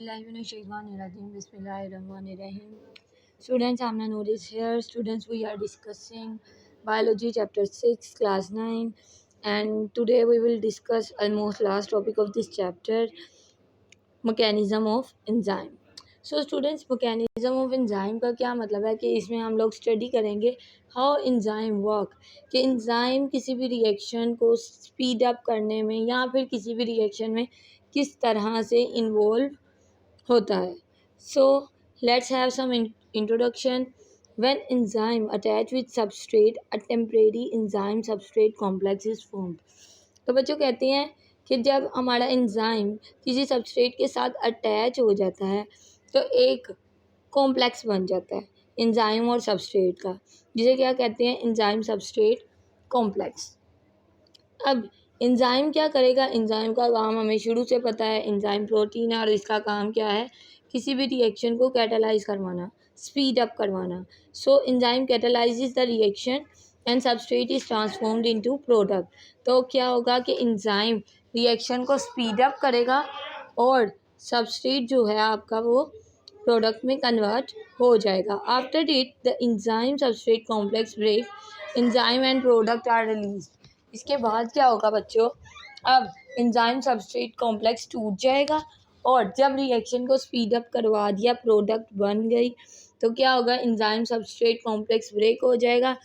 Bismillahirrahmanirrahim. Students, Amna Noor is here. Students, we are discussing biology chapter 6, class 9, and today we will discuss almost last topic of this chapter, mechanism of enzyme. So students, mechanism of enzyme का क्या मतलब है कि इसमें हम लोग study करेंगे how enzyme work, कि एंजाइम किसी भी रिएक्शन को स्पीड अप करने में या फिर किसी भी रिएक्शन में किस तरह से इन्वॉल्व होता है. So let's have some introduction. When enzyme attach with substrate a temporary enzyme substrate complex is formed. तो बच्चों कहते हैं कि जब हमारा एंजाइम किसी सबस्ट्रेट के साथ अटैच हो जाता है तो एक कॉम्प्लेक्स बन जाता है एंजाइम और सबस्ट्रेट का, जिसे क्या कहते हैं, एंजाइम सबस्ट्रेट कॉम्प्लेक्स. अब एंजाइम क्या करेगा, एंजाइम का काम हमें शुरू से पता है, एंजाइम प्रोटीन है और इसका काम क्या है, किसी भी रिएक्शन को कैटालाइज करवाना, स्पीड अप करवाना. So enzyme catalyses the reaction and substrate is transformed into product. तो क्या होगा कि एंजाइम रिएक्शन को स्पीड अप करेगा और सबस्ट्रेट जो है आपका वो प्रोडक्ट में कन्वर्ट हो जाएगा. After it the enzyme substrate complex break, enzyme and product are release. इसके बाद क्या होगा बच्चों, अब एंजाइम सबस्ट्रेट कॉम्प्लेक्स टूट जाएगा और जब रिएक्शन को स्पीड अप करवा दिया, प्रोडक्ट बन गई, तो क्या होगा, एंजाइम सबस्ट्रेट कॉम्प्लेक्स ब्रेक हो जाएगा.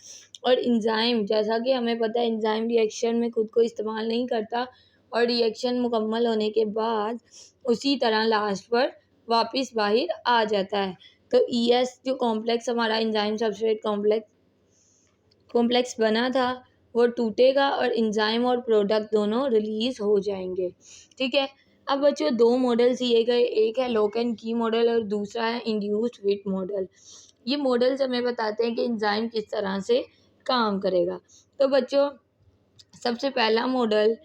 और एंजाइम, जैसा कि हमें पता है, एंजाइम रिएक्शन में खुद को इस्तेमाल नहीं करता और रिएक्शन मुकम्मल होने के बाद उसी तरह लास्ट पर वापस बाहर आ जाता है. तो ES जो कॉम्प्लेक्स हमारा एंजाइम सबस्ट्रेट कॉम्प्लेक्स बना था वो टूटेगा और एंजाइम और प्रोडक्ट दोनों रिलीज हो जाएंगे. ठीक है. अब बच्चों दो मॉडल दिए गए, एक है लॉक एंड की मॉडल और दूसरा है इंड्यूस्ड फिट मॉडल. ये मॉडल्स हमें बताते हैं कि एंजाइम किस तरह से काम करेगा. तो बच्चों सबसे पहला मॉडल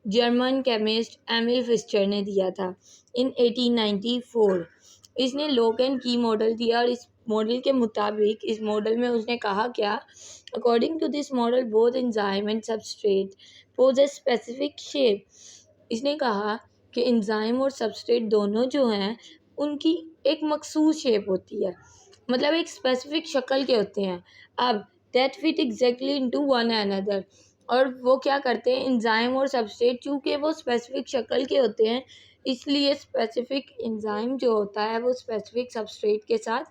जर्मन केमिस्ट एमिल फिस्चर ने दिया था इन 1894. इसने लॉक एंड की मॉडल दिया और इस मॉडल के मुताबिक, इस मॉडल में उसने कहा क्या, according to this model both enzyme and substrate pose a specific shape. इसने कहा कि एंजाइम और सबस्ट्रेट दोनों जो हैं उनकी एक मखसूस शेप होती है, मतलब एक स्पेसिफिक शक्ल के होते हैं. अब that fit exactly into one another. और वो क्या करते हैं, एंजाइम और सबस्ट्रेट, चूँकि वो स्पेसिफिक शक्ल के होते हैं इसलिए स्पेसिफिक एंजाइम जो होता है वो स्पेसिफिक सबस्ट्रेट के साथ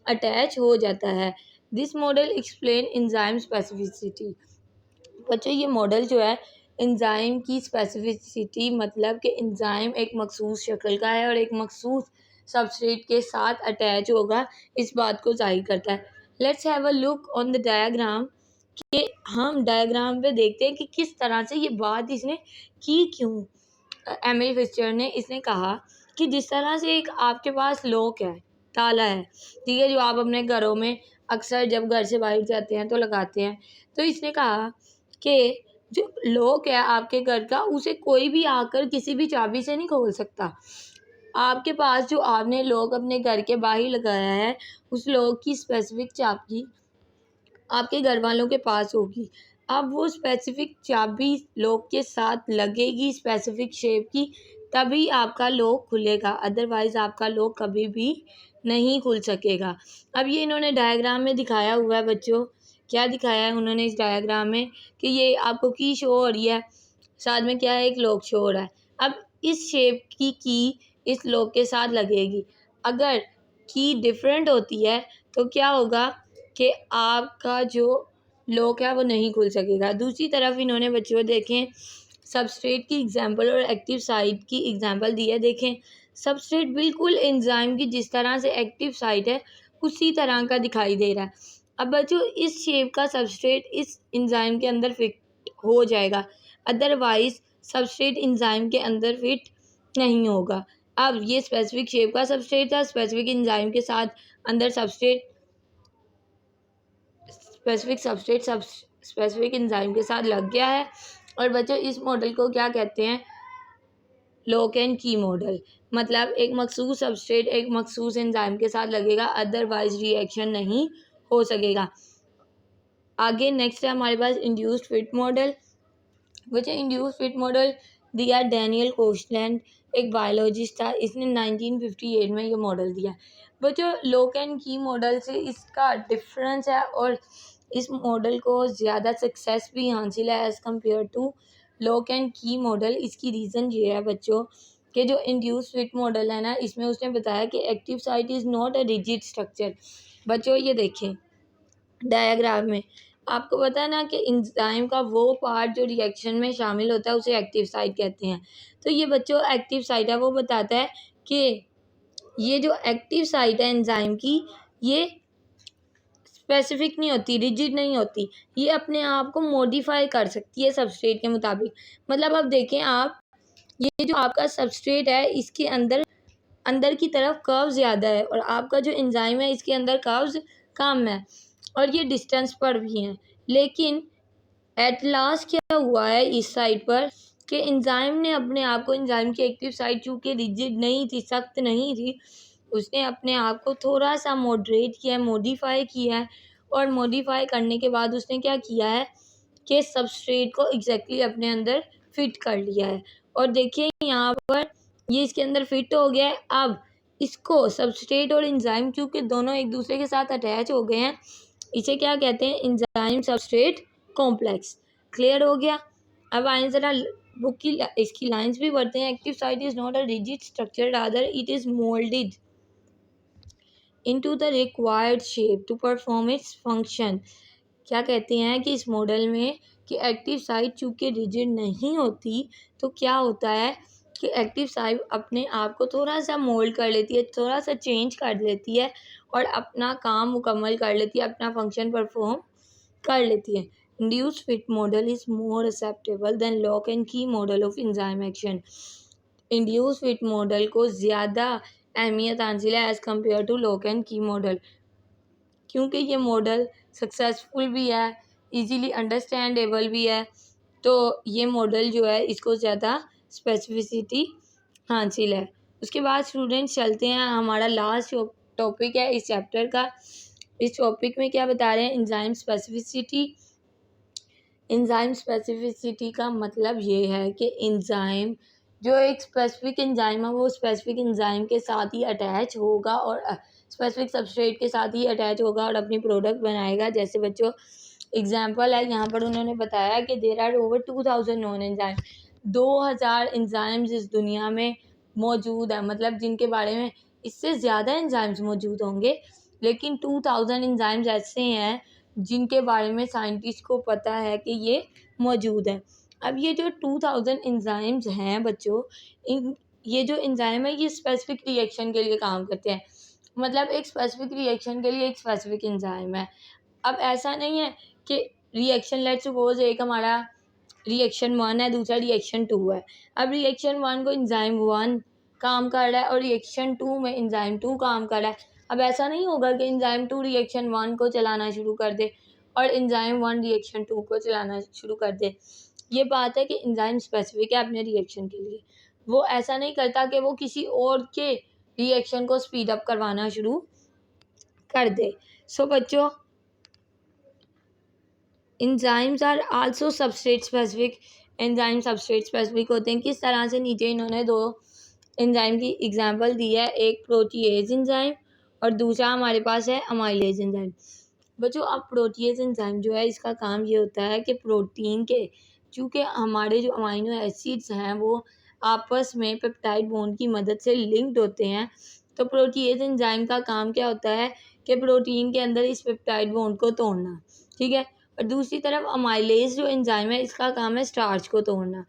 अटैच हो जाता है. This model explain enzyme specificity. बच्चों ये मॉडल जो है एंजाइम की स्पेसिफिसिटी, मतलब कि एंजाइम एक मखसूस शक्ल का है और एक मखसूस सबस्ट्रेट के साथ अटैच होगा, इस बात को जाहिर करता है. Let's have a look on the diagram, कि हम डायग्राम पे देखते हैं कि किस तरह से ये बात इसने की. क्यों एमिल फिस्चर ने, इसने कहा कि जिस तरह से एक आपके पास लॉक है, ताला है, ठीक है, जो आप अपने घरों में अक्सर जब घर से बाहर जाते हैं तो लगाते हैं, तो इसने कहा कि जो लॉक है आपके घर का, उसे कोई भी आकर किसी भी चाबी से नहीं खोल सकता. आपके पास जो आपने लॉक अपने घर के बाहर लगाया है, उस लॉक की स्पेसिफिक चाबी आपके घर वालों के पास होगी. अब वो स्पेसिफिक चाबी लॉक के साथ लगेगी स्पेसिफिक शेप की, तभी आपका लॉक खुलेगा, अदरवाइज आपका लॉक कभी भी नहीं खुल सकेगा. अब ये इन्होंने डायग्राम में दिखाया हुआ है बच्चों, क्या दिखाया है उन्होंने इस डायग्राम में, कि ये आपको की शो हो रही है, साथ में क्या है, एक लॉक शो हो रहा है. अब इस शेप की इस लॉक के साथ लगेगी. अगर की डिफरेंट होती है तो क्या होगा कि आपका जो लॉक है वो नहीं खुल सकेगा. दूसरी तरफ इन्होंने बच्चों देखें सबस्ट्रेट की एग्जांपल और एक्टिव साइट की एग्जांपल दी है. देखें सबस्ट्रेट बिल्कुल एंजाइम की जिस तरह से एक्टिव साइट है उसी तरह का दिखाई दे रहा है. अब बच्चों इस शेप का सबस्ट्रेट इस एंजाइम के अंदर फिट हो जाएगा, अदरवाइज सबस्ट्रेट एंजाइम के अंदर फिट नहीं होगा. अब ये स्पेसिफिक शेप का सबस्ट्रेट था, स्पेसिफिक एंजाइम के साथ अंदर स्पेसिफिक एंजाइम के साथ लग गया है. और बच्चों इस मॉडल को क्या कहते हैं, लॉक एंड की मॉडल. मतलब एक मखसूस सबस्ट्रेट एक मखसूस एंजाइम के साथ लगेगा, अदरवाइज रिएक्शन नहीं हो सकेगा. आगे नेक्स्ट है हमारे पास इंड्यूस्ड फिट मॉडल. बच्चों इंड्यूस्ड फिट मॉडल दिया डैनियल कोस्टलैंड एक बायोलॉजिस्ट था, इसने 1958 में ये मॉडल दिया। बच्चों लॉक एंड की मॉडल से इसका डिफरेंस है और इस मॉडल को ज़्यादा सक्सेस भी हासिल है as compare to lock and key model. इसकी रीज़न ये है बच्चों कि जो इंड्यूस फिट मॉडल है ना, इसमें उसने बताया कि active site is not a rigid structure. बच्चों ये देखें डायग्राम में आपको पता है ना कि एंजाइम का वो पार्ट जो रिएक्शन में शामिल होता है उसे एक्टिव साइट कहते हैं। तो ये बच्चों एक्टिव साइट है, वो बताता है कि ये जो एक्टिव साइट है एंजाइम की, ये स्पेसिफिक नहीं होती, रिजिड नहीं होती, ये अपने आप को मॉडिफाई कर सकती है सबस्ट्रेट के मुताबिक। मतलब अब देखें आप, ये जो आपका सबस्ट्रेट है इसके अंदर अंदर की तरफ कर्व ज़्यादा है और आपका जो एंजाइम है इसके अंदर कर्व्स कम है और ये डिस्टेंस पर भी हैं। लेकिन एट लास्ट क्या हुआ है इस साइड पर कि एंजाइम ने अपने आप को, एंजाइम की एक्टिव साइट चूँकि रिजिड नहीं थी, सख्त नहीं थी, उसने अपने आप को थोड़ा सा मॉडरेट किया है, मॉडिफाई किया है और मॉडिफाई करने के बाद उसने क्या किया है कि सबस्ट्रेट को एग्जैक्टली अपने अंदर फिट कर लिया है। और देखिए यहाँ पर ये इसके अंदर फिट हो गया है। अब इसको सबस्ट्रेट और एंजाइम क्योंकि दोनों एक दूसरे के साथ अटैच हो गए हैं, इसे क्या कहते हैं, एंजाइम सबस्ट्रेट कॉम्प्लेक्स। क्लियर हो गया। अब आए ज़रा बुक की इसकी लाइंस भी पढ़ते हैं। Active site is not a rigid structure, rather it is moulded into the required shape to perform its function। क्या कहते हैं कि इस मॉडल में कि एक्टिव साइट चूँकि रिजिड नहीं होती तो क्या होता है कि एक्टिव साइट अपने आप को थोड़ा सा मोल्ड कर लेती है, थोड़ा सा चेंज कर लेती है और अपना काम मुकम्मल कर लेती है, अपना फंक्शन परफॉर्म कर लेती है। Induced fit model is more acceptable than lock and key model of enzyme action. Induce fit model को ज़्यादा अहमियत हासिल है as compare to lock and key model, क्योंकि ये मॉडल सक्सेसफुल भी है, इजीली अंडरस्टैंडेबल भी है। तो ये मॉडल जो है इसको ज़्यादा स्पेसिफिसिटी हासिल है। उसके बाद स्टूडेंट्स चलते हैं, हमारा लास्ट टॉपिक है इस चैप्टर का। इस टॉपिक में क्या बता रहे हैं, एंजाइम स्पेसिफिसिटी। एंजाइम स्पेसिफिसिटी का मतलब ये है कि एंजाइम जो एक स्पेसिफिक एंजाइम है वो स्पेसिफिक एंजाइम के साथ ही अटैच होगा और स्पेसिफिक सबस्ट्रेट के साथ ही अटैच होगा और अपनी प्रोडक्ट बनाएगा। जैसे बच्चों एग्जांपल है यहाँ पर उन्होंने बताया कि there are over 2000 non enzyme. 2000 enzymes इस दुनिया में मौजूद है, मतलब जिनके बारे में इससे ज़्यादा एंजाइम्स मौजूद होंगे, लेकिन 2000 एंजाइम्स ऐसे हैं जिनके बारे में साइंटिस्ट को पता है कि ये मौजूद है। अब ये जो 2000 एंजाइम्स हैं बच्चों, इन ये जो एंजाइम है ये स्पेसिफिक रिएक्शन के लिए काम करते हैं, मतलब एक स्पेसिफिक रिएक्शन के लिए एक स्पेसिफिक एंजाइम है। अब ऐसा नहीं है कि रिएक्शन लेट्स सपोज एक हमारा रिएक्शन 1 है, दूसरा रिएक्शन 2 है। अब रिएक्शन 1 को एंजाइम 1 काम कर रहा है और रिएक्शन 2 में एंजाइम 2 काम कर रहा है। अब ऐसा नहीं होगा कि एंजाइम 2 रिएक्शन 1 को चलाना शुरू कर दे और एंजाइम 1 रिएक्शन 2 को चलाना शुरू कर दे। ये बात है कि एंजाइम स्पेसिफिक है अपने रिएक्शन के लिए, वो ऐसा नहीं करता कि वो किसी और के रिएक्शन को स्पीड अप करवाना शुरू कर दे। सो बच्चों enzymes are also substrate specific. Enzyme substrate specific होते हैं। किस तरह से, नीचे इन्होंने दो एंजाइम की एग्जांपल दी है, एक प्रोटीएज एंजाइम और दूसरा हमारे पास है अमाइलेज एंजाइम। बच्चों अब प्रोटीएज एंजाइम जो है इसका काम ये होता है कि प्रोटीन के, चूँकि हमारे जो अमाइनो एसिड्स हैं वो आपस में पेप्टाइड बॉन्ड की मदद से लिंक्ड होते हैं, तो प्रोटीएज एंजाइम का काम क्या होता है कि प्रोटीन के अंदर इस पेप्टाइड बॉन्ड को तोड़ना, ठीक है। और दूसरी तरफ अमाइलेज जो एंजाइम है इसका काम है स्टार्च को तोड़ना।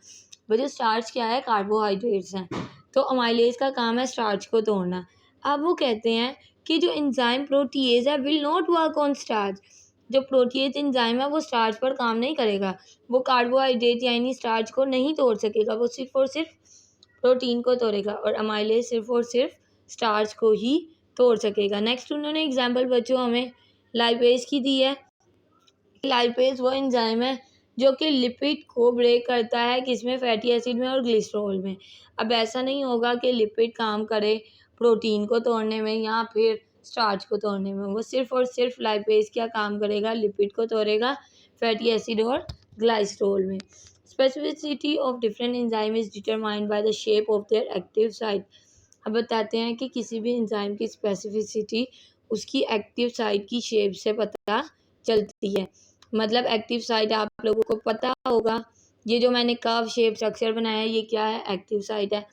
वजह स्टार्च क्या है, कार्बोहाइड्रेट्स हैं, तो अमाइलेज का काम है स्टार्च को तोड़ना। अब वो कहते हैं कि जो एंजाइम प्रोटीएज है will not work on starch. जो प्रोटीएज एंजाइम है वो स्टार्च पर काम नहीं करेगा, वो कार्बोहाइड्रेट यानी स्टार्च को नहीं तोड़ सकेगा, वो सिर्फ और सिर्फ प्रोटीन को तोड़ेगा और अमाइलेज सिर्फ और सिर्फ स्टार्च को ही तोड़ सकेगा। नेक्स्ट उन्होंने एग्जाम्पल बच्चों हमें लाइपेज की दी है। लाइपेज वो एंजाइम है जो कि लिपिड को ब्रेक करता है, किसमें, फैटी एसिड में और ग्लिसरॉल में। अब ऐसा नहीं होगा कि लिपिड काम करे प्रोटीन को तोड़ने में या फिर स्टार्च को तोड़ने में, वो सिर्फ और सिर्फ लाइपेज क्या काम करेगा, लिपिड को तोड़ेगा, फैटी एसिड और ग्लाइसरॉल में। Specificity of different enzyme is determined by the shape of their active site. अब बताते हैं कि किसी भी एंजाइम की स्पेसिफिसिटी उसकी एक्टिव साइट की शेप से पता चलती है। मतलब एक्टिव साइट आप लोगों को पता होगा, ये जो मैंने कर्व शेप स्ट्रक्चर बनाया है ये क्या है, एक्टिव साइट है।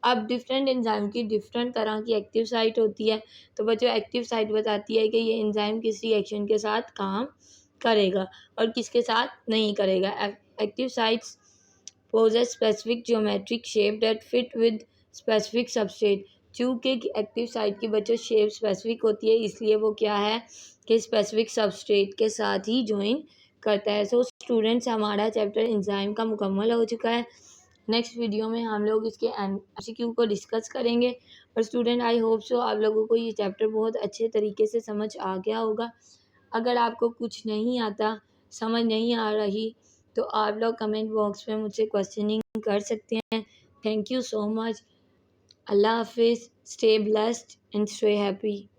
अब डिफरेंट एंजाइम की डिफरेंट तरह की एक्टिव साइट होती है, तो बच्चों एक्टिव साइट बताती है कि ये एंजाइम किस रिएक्शन के साथ काम करेगा और किसके साथ नहीं करेगा। Active sites possess specific geometric shape that fit with specific substrate। चूँकि एक्टिव साइट की बच्चों शेप स्पेसिफिक होती है, इसलिए वो क्या है कि स्पेसिफिक सबस्ट्रेट के साथ ही ज्वाइन करता है। सो स्टूडेंट्स, हमारा चैप्टर एंजाइम का मुकम्मल हो चुका है। नेक्स्ट वीडियो में हम लोग इसके MCQ को डिस्कस करेंगे। और स्टूडेंट, आई होप सो आप लोगों को ये चैप्टर बहुत अच्छे तरीके से समझ आ गया होगा। अगर आपको कुछ नहीं आता, समझ नहीं आ रही, तो आप लोग कमेंट बॉक्स में मुझसे क्वेश्चनिंग कर सकते हैं। Thank you so much. अल्लाह हाफिज़। Stay blessed and stay happy.